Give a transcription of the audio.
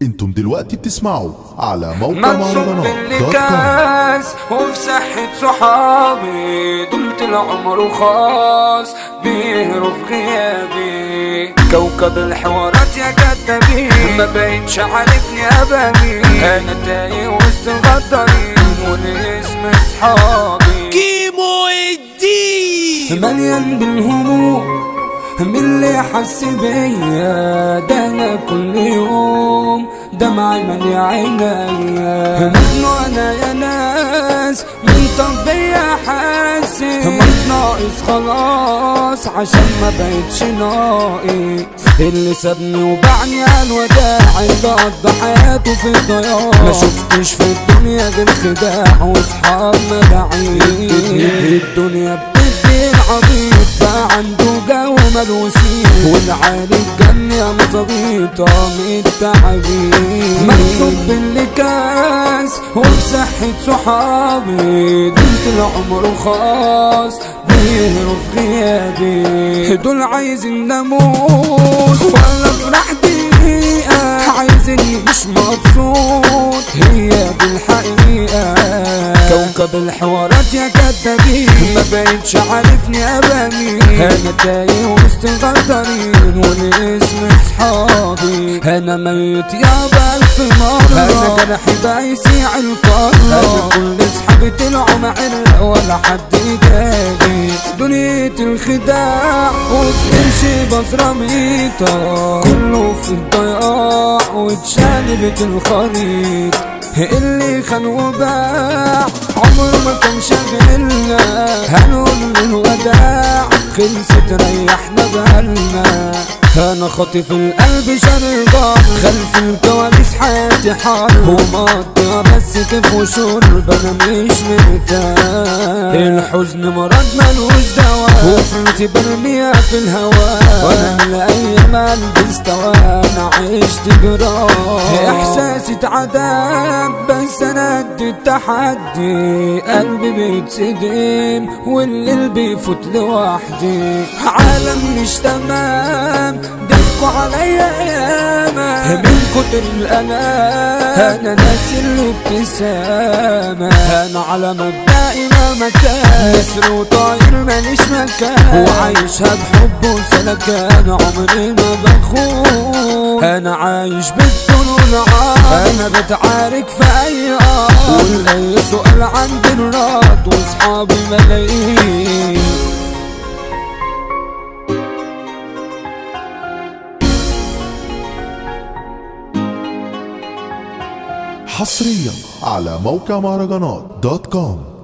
انتم دلوقتي بتسمعوا على موقع منصوب بالكاس وفي صحة صحابي طولة العمر خاص بيهروا في غيابي. كوكب الحوارات يا كدابين ما بقيتش عارفني اباني، انا تايه وسط الغدارين والاسم اصحابي. كيمو الدين مليان بالهموم من اللي حس بيا، ده انا كل يوم دمعي مالي عينيا. مجنون انا يا ناس من طبي حاسس مش ناقص خلاص عشان ما بقتش ناقص. اللي سابني وبعني على الوداع اللي قضى حياته في الضياع، ما شفتش في الدنيا غير خداع واصحاب مداعين. الدنيا بتدي العبيط بقى عنده جو ملوسين، والعالي الجن يا مظابيط من التعبين. مكسوب بالكاس وفي صحة صحابي طولة العمر خاص بيهروا في غيابي. دول عايزين نموت ولا افرح دقيقة، عايزيني مش مبسوط هي دي الحقيقة. كوكب الحوارات يا كدابين ما بقيتش عارفني اباني، انا تايه وسط الغدارين والاسم اصحابي. انا ميت يابا الف مرة، انا جرحي بقى يسيع القارة. انا كل اصحابي طلعوا معرة ولا حد جالي. دنيا الخداع وبتمشي بزراميطة، كله في الضياع واتشالبت الخريط. اللي خان وباع عمره ما كان شاغلنا، هنقول الوداع خلصت ريحنا بالنا. انا خاطف القلب شرقان خلف الكواليس حياتي حار، ومقضيها بس كيف وشرب انا مش مرتاح. الحزن مرض ملوش دواء وفلوسي برميها في الهواء، وانا من الايام قلبي استوى انا عشت جراح. احساسي اتعدم بس انا قد التحدي، قلبي بيتصدم والليل بيفوت لوحدي. عالم مش تمام ضحكوا عليا ياما من كتر الألام، أنا ناسي الابتسامة. أنا على مبدئي ما مكان نسر وطاير ماليش مكان، وعايشها بحب وسلكان عمري ما بخون. أنا عايش بالدون والعار، أنا بتعارك في أي أرض، والأي سؤال عندي الرد وصحابي ملايين. حصريا على موقع مهرجانات دوت كوم.